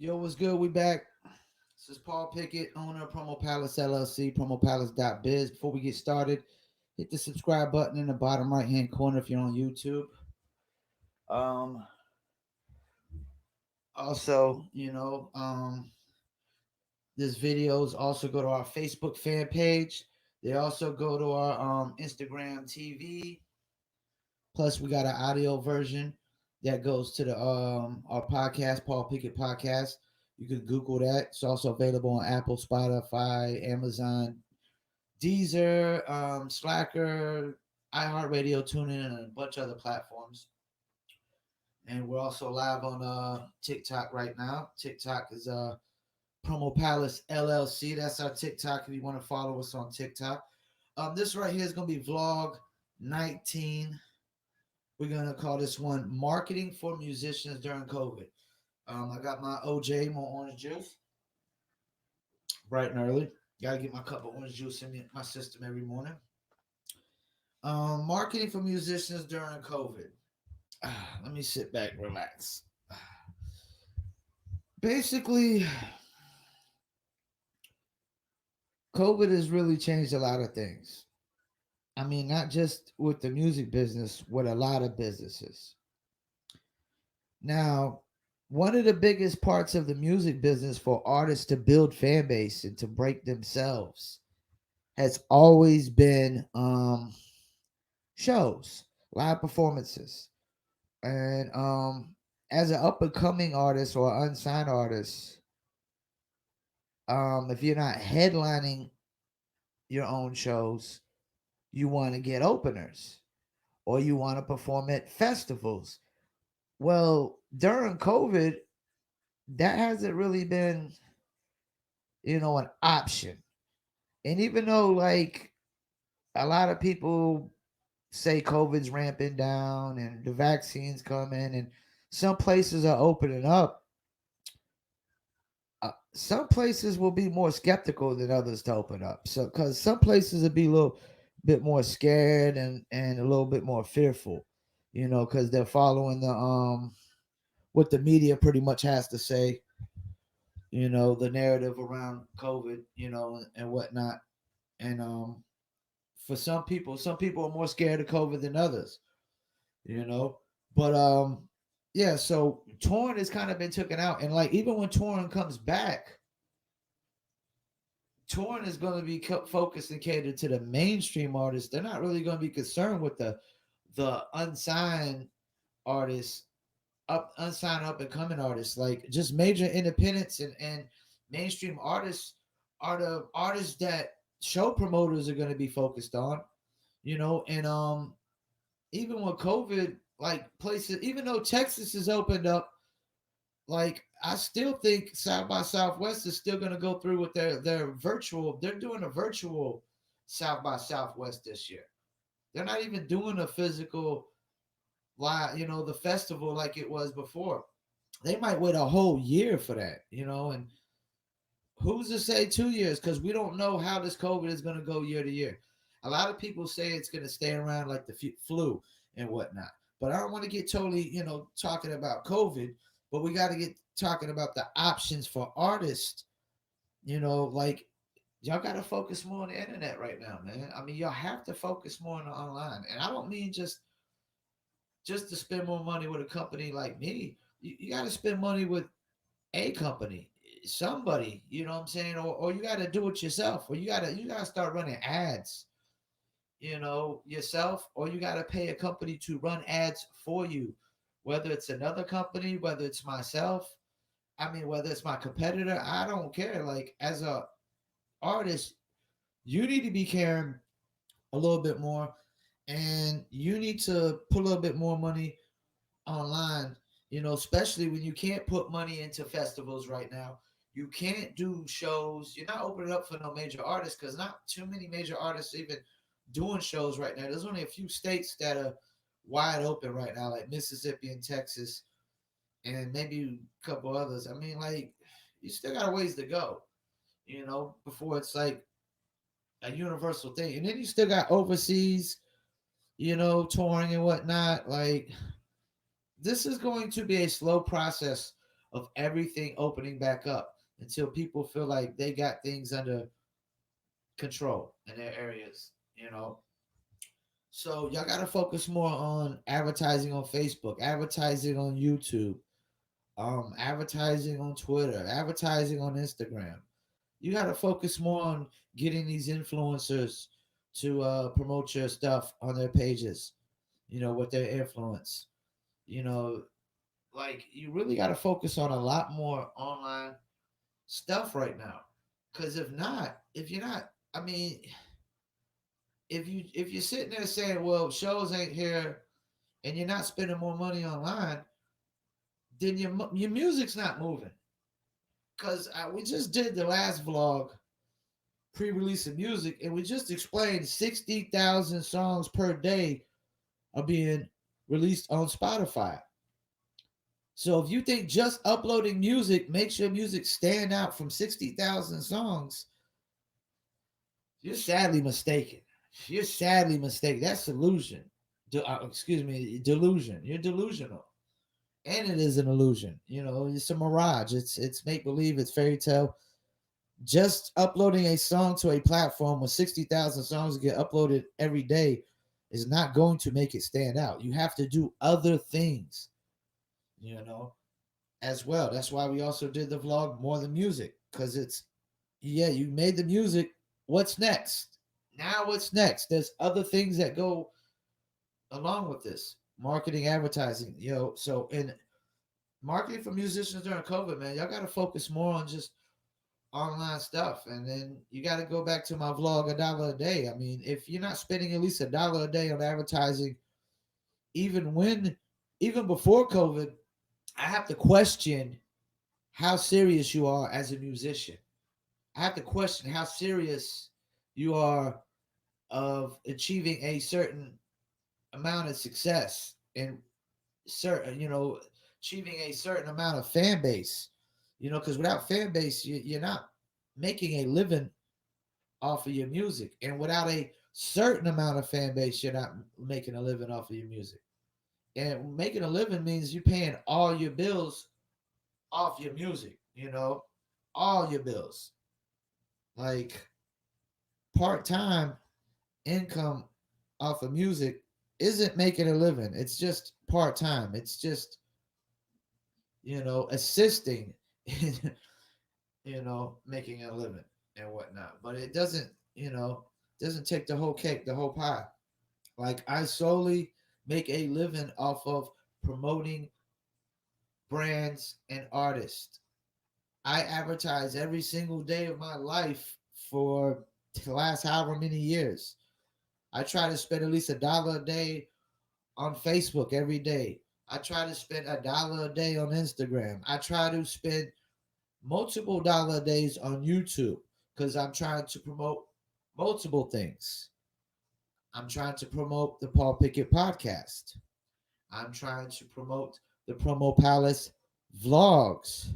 Yo, what's good? We back. This is Paul Pickett, owner of Promo Palace LLC, promopalace.biz. Before we get started, hit the subscribe button in the bottom right hand corner if you're on YouTube. Um, also, this videos also go to our Facebook fan page. They also go to our Instagram TV. Plus, we got an audio version that goes to the our podcast, Paul Pickett Podcast. You can Google that. It's also available on Apple, Spotify, Amazon, Deezer, Slacker, iHeartRadio, TuneIn, and a bunch of other platforms. And we're also live on TikTok right now. TikTok is Promo Palace LLC. That's our TikTok if you want to follow us on TikTok. This right here is going to be vlog 19. We're going to call this one Marketing for Musicians During COVID. I got my OJ, my orange juice, bright and early. Got to get my cup of orange juice in my system every morning. Marketing for musicians during COVID. Let me sit back, relax. Basically, COVID has really changed a lot of things. I mean, not just with the music business, with a lot of businesses. Now, one of the biggest parts of the music business for artists to build fan base and to break themselves has always been shows, live performances. And as an up and coming artist or unsigned artist, if you're not headlining your own shows, you want to get openers or you want to perform at festivals. Well, during COVID, that hasn't really been, an option. And even though, like, a lot of people say COVID's ramping down and the vaccines coming and some places are opening up, some places will be more skeptical than others to open up. So, because some places will be a little bit more scared and a little bit more fearful, because they're following the what the media pretty much has to say, the narrative around COVID, and whatnot. And for some people are more scared of COVID than others, you know. But yeah, so touring has kind of been taken out, and like even when touring comes back, touring is going to be focused and catered to the mainstream artists. They're not really going to be concerned with the unsigned artists, unsigned up and coming artists. Like just major independents and mainstream artists are the artists that show promoters are going to be focused on. And even with COVID, like places, even though Texas is opened up, like I still think South by Southwest is still going to go through with their virtual. They're doing a virtual South by Southwest this year. They're not even doing a physical live, the festival like it was before. They might wait a whole year for that, and who's to say 2 years? Because we don't know how this COVID is going to go year to year. A lot of people say it's going to stay around like the flu and whatnot. But I don't want to get totally, talking about COVID, but we got to get talking about the options for artists. Like y'all got to focus more on the internet right now, man. I mean, y'all have to focus more on the online. And I don't mean just to spend more money with a company like me. You got to spend money with a company, somebody, you know what I'm saying? Or you got to do it yourself, or you got to start running ads, yourself, or you got to pay a company to run ads for you, whether it's another company, whether it's myself, I mean, whether it's my competitor, I don't care. Like as a artist, you need to be caring a little bit more, and you need to put a little bit more money online, especially when you can't put money into festivals right now. You can't do shows. You're not opening up for no major artists because not too many major artists even doing shows right now. There's only a few states that are wide open right now, like Mississippi and Texas, and maybe a couple others. I mean, like, you still got a ways to go, before it's like a universal thing. And then you still got overseas, touring and whatnot. Like, this is going to be a slow process of everything opening back up until people feel like they got things under control in their areas, you know. So y'all got to focus more on advertising on Facebook, advertising on YouTube, advertising on Twitter, advertising on Instagram. You got to focus more on getting these influencers to promote your stuff on their pages, with their influence. You know, like you really got to focus on a lot more online stuff right now. Because if you're not, I mean, if you're sitting there saying, well, shows ain't here, and you're not spending more money online, then your music's not moving. Because we just did the last vlog pre-release of music, and we just explained 60,000 songs per day are being released on Spotify. So if you think just uploading music makes your music stand out from 60,000 songs, you're sadly mistaken. You're sadly mistaken. That's illusion. Excuse me, delusion. You're delusional. And it is an illusion. It's a mirage. It's make believe. It's fairy tale. Just uploading a song to a platform with 60,000 songs get uploaded every day is not going to make it stand out. You have to do other things, as well. That's why we also did the vlog more than music, because you made the music. What's next? Now, what's next? There's other things that go along with this marketing, advertising, So, in marketing for musicians during COVID, man, y'all got to focus more on just online stuff. And then you got to go back to my vlog, $1 a day. I mean, if you're not spending at least $1 a day on advertising, even before COVID, I have to question how serious you are as a musician. I have to question how serious you are of achieving a certain amount of success and achieving a certain amount of fan base. Because without fan base, you're not making a living off of your music, and without a certain amount of fan base, you're not making a living off of your music. And making a living means you're paying all your bills off your music. All your bills. Like part-time income off of music isn't making a living. It's just part-time. It's just assisting in making a living and whatnot. But it doesn't take the whole cake, the whole pie. Like I solely make a living off of promoting brands and artists. I advertise every single day of my life for the last however many years. I try to spend at least $1 a day on Facebook every day. I try to spend $1 a day on Instagram. I try to spend multiple dollar days on YouTube because I'm trying to promote multiple things. I'm trying to promote the Paul Pickett podcast. I'm trying to promote the Promo Palace vlogs.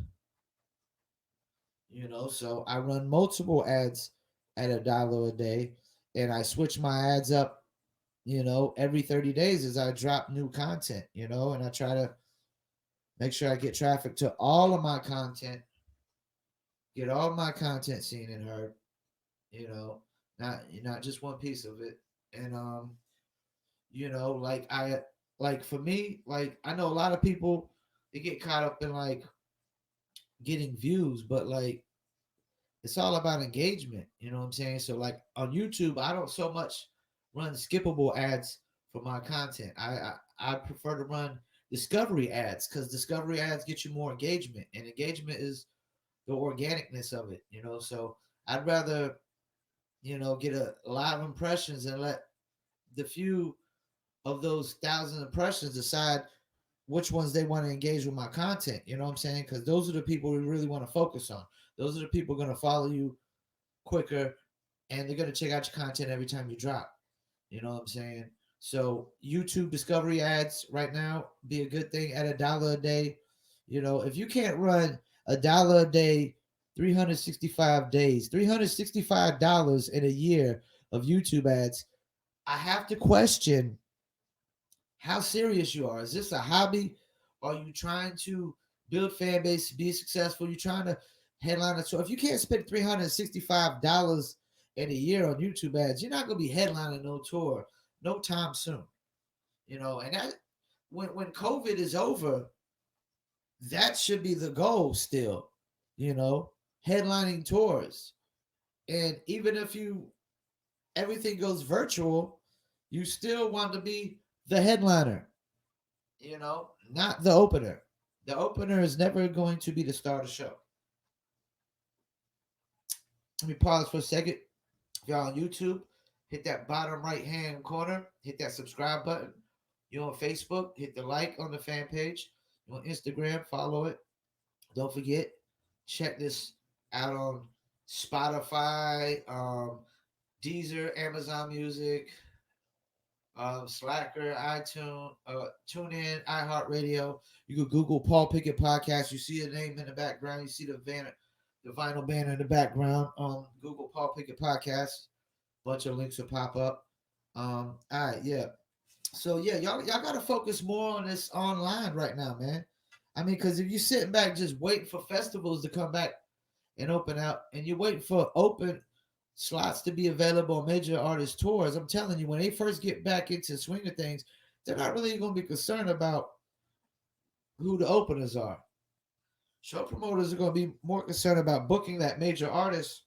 So I run multiple ads at $1 a day, and I switch my ads up, every 30 days as I drop new content, and I try to make sure I get traffic to all of my content, get all my content seen and heard, you know, not just one piece of it. And like for me, like I know a lot of people they get caught up in like getting views, but like it's all about engagement. You know what I'm saying? So like on YouTube, I don't so much run skippable ads for my content. I prefer to run discovery ads because discovery ads get you more engagement, and engagement is the organicness of it. So I'd rather get a lot of impressions and let the few of those thousand impressions decide which ones they want to engage with my content. You know what I'm saying? Because those are the people we really want to focus on. Those are the people going to follow you quicker, and they're going to check out your content every time you drop. You know what I'm saying? So YouTube discovery ads right now be a good thing at $1 a day. If you can't run $1 a day, 365 days, $365 in a year of YouTube ads, I have to question how serious you are. Is this a hobby? Are you trying to build fan base, be successful. You're trying to headline a tour. If you can't spend $365 in a year on YouTube ads, you're not gonna be headlining no tour no time soon. And that when COVID is over, that should be the goal still. You know, headlining tours, and even if you everything goes virtual, you still want to be the headliner. Not the opener. The opener is never going to be the star of the show. Let me pause for a second. If y'all on YouTube, hit that bottom right hand corner, hit that subscribe button. You on Facebook, hit the like on the fan page. You on Instagram, follow it. Don't forget, check this out on Spotify, Deezer, Amazon Music, Slacker, iTunes, TuneIn, iHeartRadio. You can Google Paul Pickett Podcast. You see the name in the background. You see the vinyl banner in the background. Google Paul Pickett Podcast. Bunch of links will pop up. All right, yeah. So yeah, y'all gotta focus more on this online right now, man. I mean, because if you're sitting back just waiting for festivals to come back and open out, and you're waiting for open slots to be available on major artist tours, I'm telling you, when they first get back into the swing of things, they're not really going to be concerned about who the openers are. Show promoters are going to be more concerned about booking that major artist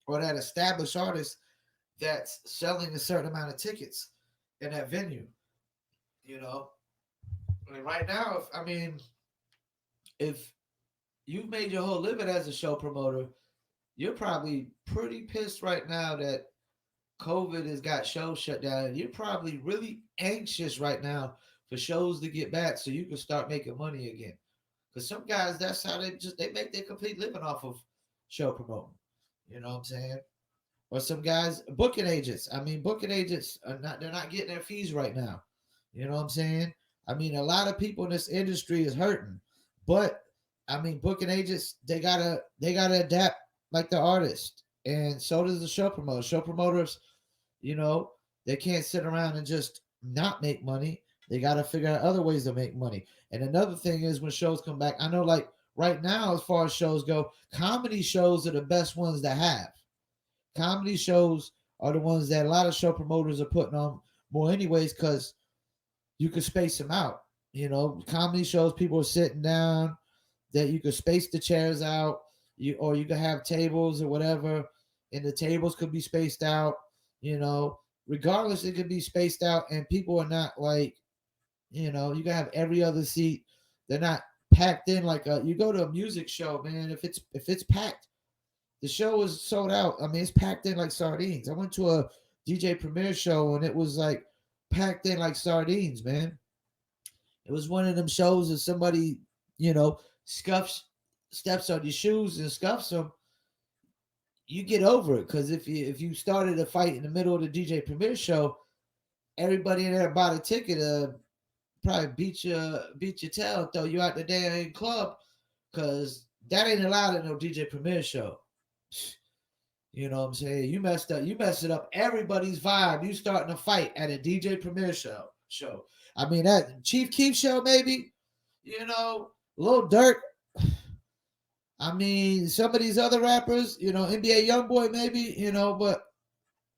or that established artist that's selling a certain amount of tickets in that venue. You know, I mean, right now, if you've made your whole living as a show promoter, you're probably pretty pissed right now that COVID has got shows shut down. And you're probably really anxious right now for shows to get back so you can start making money again. Because some guys, that's how they make their complete living off of show promoting. You know what I'm saying? Or some guys, booking agents. I mean, booking agents they're not getting their fees right now. You know what I'm saying? I mean, a lot of people in this industry is hurting. But I mean, booking agents, they gotta adapt like the artist. And so does the show promoter. Show promoters, you know, they can't sit around and just not make money. They got to figure out other ways to make money. And another thing is when shows come back, I know like right now, as far as shows go, comedy shows are the best ones to have. Comedy shows are the ones that a lot of show promoters are putting on more, anyways, because you can space them out. Comedy shows, people are sitting down, that you could space the chairs out, or you could have tables or whatever, and the tables could be spaced out. Regardless, it could be spaced out, and people are not like, you can have every other seat. They're not packed in like you go to a music show, man. If it's packed, the show is sold out. I mean, it's packed in like sardines. I went to a DJ Premier show and it was like packed in like sardines, man. It was one of them shows that somebody, scuffs, steps on your shoes and scuffs them. You get over it, because if you started a fight in the middle of the DJ Premier show, everybody in there bought a ticket. Probably beat your tail and throw you out the damn club, because that ain't allowed at no DJ Premier show. You know what I'm saying? You messed up. You messed it up everybody's vibe. You starting a fight at a DJ Premier show. I mean, that Chief Keef show, maybe. Lil Durk. I mean, some of these other rappers, NBA YoungBoy, maybe, but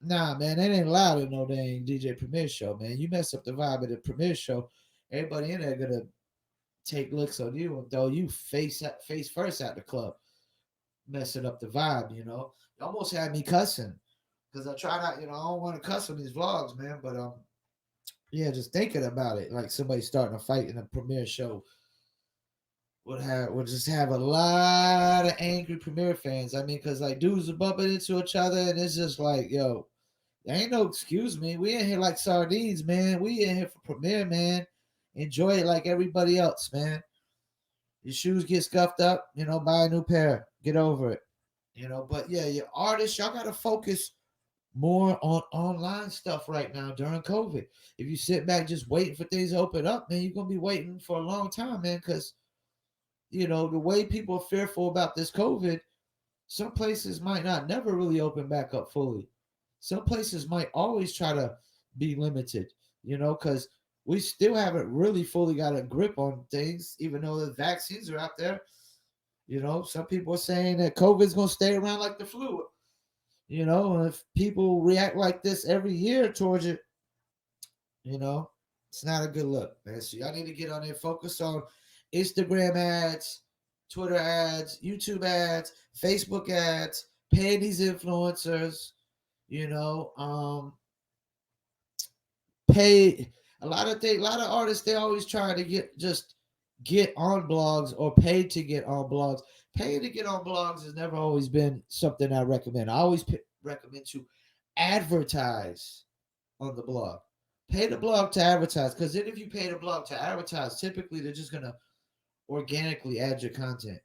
nah, man, they ain't allowed at no dang DJ Premier show, man. You mess up the vibe of the Premier show, everybody in there gonna take looks on you and throw you face first at the club, messing up the vibe. You almost had me cussing, because I try not, I don't want to cuss on these vlogs, man. But yeah, just thinking about it, like somebody starting a fight in a premiere show would just have a lot of angry premiere fans. I mean, because like dudes are bumping into each other, and it's just like, yo, there ain't no excuse me. We in here like sardines, man. We in here for premiere, man. Enjoy it like everybody else, man. Your shoes get scuffed up, buy a new pair. Get over it. But yeah, your artists, y'all gotta focus more on online stuff right now during COVID. If you sit back just waiting for things to open up, man, you're gonna be waiting for a long time, man, because the way people are fearful about this COVID, some places might not never really open back up fully. Some places might always try to be limited, because we still haven't really fully got a grip on things, even though the vaccines are out there. Some people are saying that COVID's gonna stay around like the flu. And if people react like this every year towards it, you know, it's not a good look, man. So y'all need to get on there, focus on Instagram ads, Twitter ads, YouTube ads, Facebook ads, paying these influencers, you know, pay a lot of artists, they always try to get on blogs or pay to get on blogs. Paying to get on blogs has never always been something I recommend. I always recommend to advertise on the blog. Pay the blog to advertise, because then if you pay the blog to advertise, typically they're just gonna organically add your content,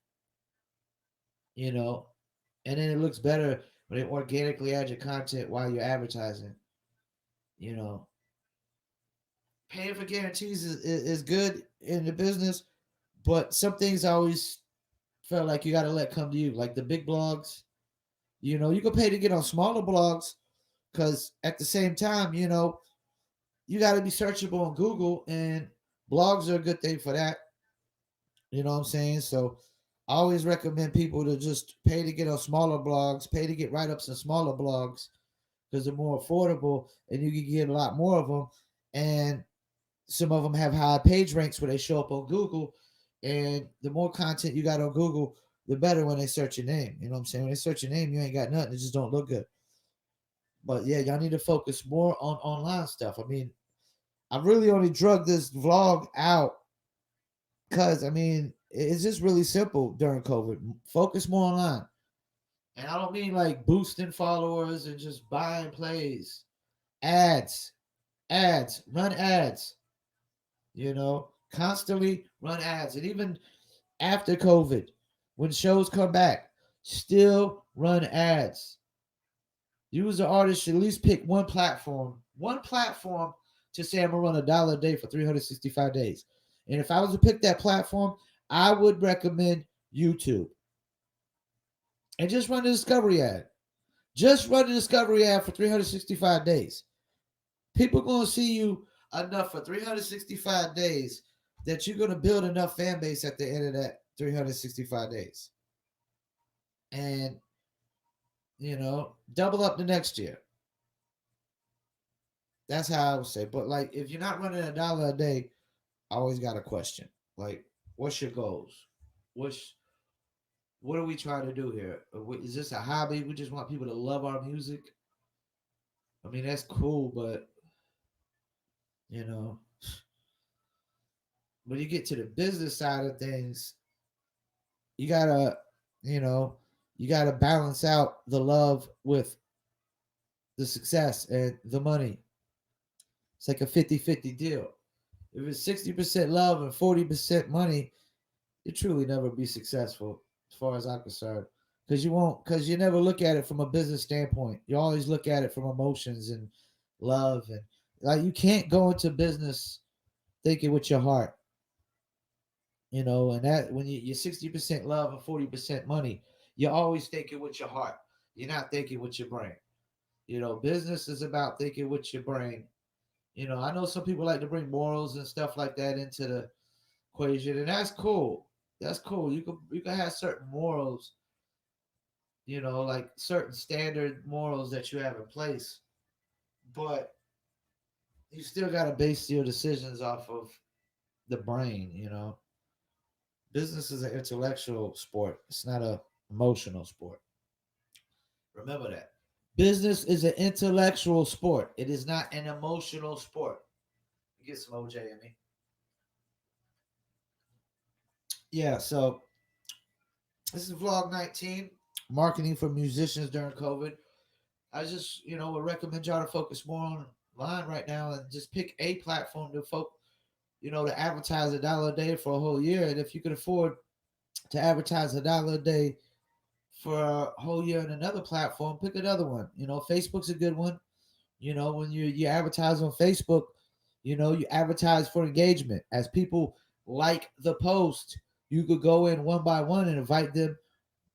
you know, and then it looks better when they organically add your content while you're advertising. You know, paying for guarantees is good in the business, but some things I always felt like you got to let come to you, like the big blogs. You can pay to get on smaller blogs, because at the same time, you got to be searchable on Google, and blogs are a good thing for that. You know what I'm saying? So I always recommend people to just pay to get on smaller blogs, pay to get write ups in smaller blogs, because they're more affordable and you can get a lot more of them. And some of them have high page ranks where they show up on Google. And the more content you got on Google, the better when they search your name. You know what I'm saying? When they search your name, you ain't got nothing. It just don't look good. But yeah, y'all need to focus more on online stuff. I mean, I really only drug this vlog out because, I mean, it's just really simple during COVID. Focus more online. And I don't mean like boosting followers and just buying plays. Ads, run ads, constantly run ads. And even after COVID, when shows come back, still run ads. You as an artist should at least pick one platform to say I'm gonna run $1 a day for 365 days. And if I was to pick that platform, I would recommend YouTube. And just run the discovery ad. Just run the discovery ad for 365 days. People are gonna see you enough for 365 days that you're gonna build enough fan base at the end of that 365 days. And double up the next year. That's how I would say. But like, if you're not running $1 a day, I always got a question. Like, what's your goals? What's what are we trying to do here? Is this a hobby? We just want people to love our music. I mean, that's cool, but you know, when you get to the business side of things, you gotta, you know, you gotta balance out the love with the success and the money. It's like a 50-50 deal. If it's 60% love and 40% money, you truly never be successful, as far as I'm concerned. Because you never look at it from a business standpoint. You always look at it from emotions and love, and like, you can't go into business thinking with your heart. And that when you're 60% love and 40% money, you're always thinking with your heart. You're not thinking with your brain. Business is about thinking with your brain. I know some people like to bring morals and stuff like that into the equation, and that's cool. That's cool. You can have certain morals, like certain standard morals that you have in place, but you still got to base your decisions off of the brain. Business is an intellectual sport. It's not a emotional sport. Remember that. Business is an intellectual sport. It is not an emotional sport. Get some OJ in me. Yeah, so this is vlog 19, marketing for musicians during COVID. I just, would recommend y'all to focus more online right now and just pick a platform to advertise $1 a day for a whole year. And if you can afford to advertise $1 a day for a whole year on another platform, pick another one. Facebook's a good one. When you advertise on Facebook, you advertise for engagement. As people like the post, you could go in one by one and invite them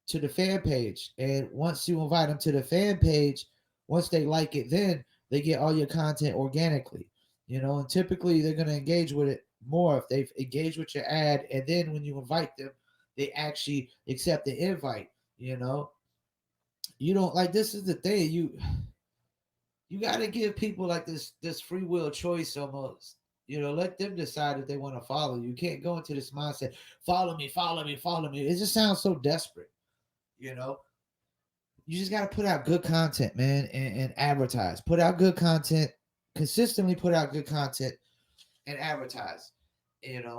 to the fan page. And once you invite them to the fan page, once they like it, then they get all your content organically. And typically they're going to engage with it more if they've engaged with your ad, and then when you invite them, they actually accept the invite. You know, you don't like this is the thing you got to give people like this free will choice almost. Let them decide if they want to follow you. You can't go into this mindset, follow me, follow me, follow me. It just sounds so desperate. You know, you just got to put out good content, man, and advertise. Put out good content, consistently put out good content and advertise.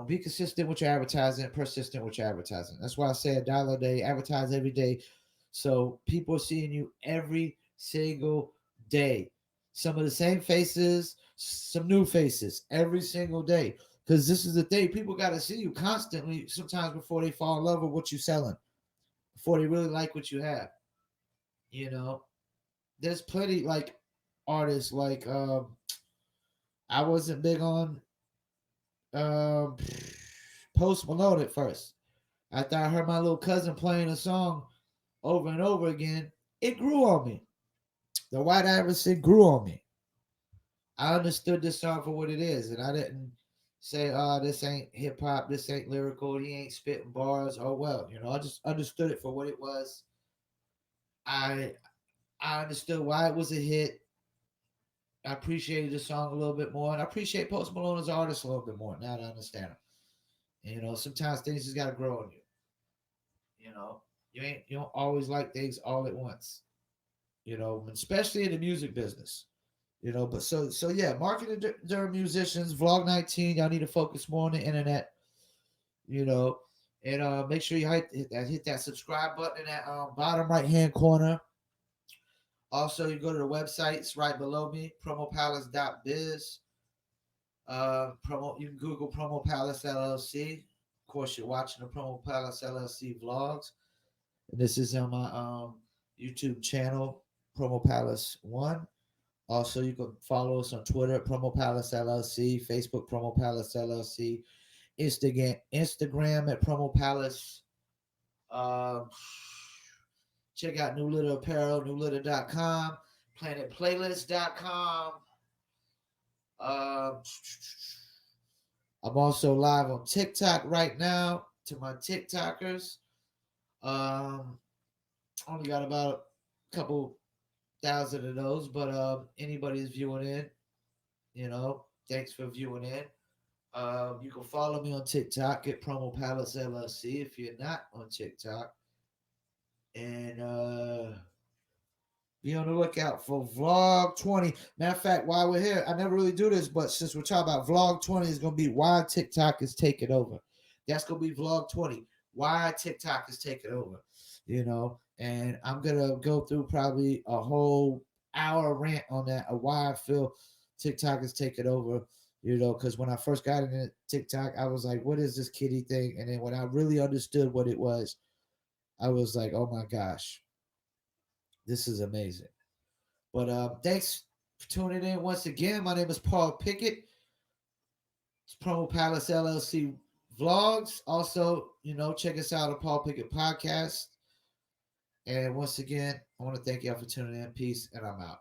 Be consistent with your advertising, persistent with your advertising. That's why I say $1 a day, advertise every day. So people are seeing you every single day. Some of the same faces, some new faces every single day. Because this is the thing, people got to see you constantly sometimes before they fall in love with what you're selling, before they really like what you have. You know, there's plenty like artists like I wasn't big on um Post Malone at first. After I heard my little cousin playing a song over and over again, it grew on me. The White Iverson grew on me. I understood this song for what it is, and I didn't say, "Oh, this ain't hip hop. This ain't lyrical. He ain't spitting bars." Oh well, I just understood it for what it was. I I understood why it was a hit. I appreciated the song a little bit more, and I appreciate Post Malone as an artist a little bit more now that I understand him. Sometimes things just gotta grow on you. You know, you don't always like things all at once. Especially in the music business. But so yeah, marketing during musicians, vlog 19. Y'all need to focus more on the internet. You know, and make sure you hit that subscribe button in that bottom right hand corner. Also, you go to the website. It's right below me, promopalace.biz. You can Google Promo Palace LLC. Of course, you're watching the Promo Palace LLC vlogs. And this is on my YouTube channel, Promo Palace One. Also, you can follow us on Twitter at Promo Palace LLC, Facebook Promo Palace LLC, Instagram at Promo Palace. Um, Check out New Litter Apparel, newlitter.com, planetplaylist.com. Um, I'm also live on TikTok right now to my TikTokers. Um, Only got about a couple thousand of those, but anybody's viewing in, thanks for viewing in. You can follow me on TikTok at Promo Palace LLC if you're not on TikTok. And be on the lookout for Vlog 20. Matter of fact, while we're here, I never really do this, but since we're talking about Vlog 20, is going to be why TikTok is taking over. That's going to be Vlog 20. Why TikTok is taking over. And I'm going to go through probably a whole hour rant on that, of why I feel TikTok is taking over. Because when I first got into TikTok, I was like, what is this kitty thing? And then when I really understood what it was, I was like, oh my gosh, this is amazing. But thanks for tuning in once again. My name is Paul Pickett. It's Promo Palace LLC vlogs. Also, check us out on Paul Pickett Podcast. And once again, I want to thank y'all for tuning in. Peace, and I'm out.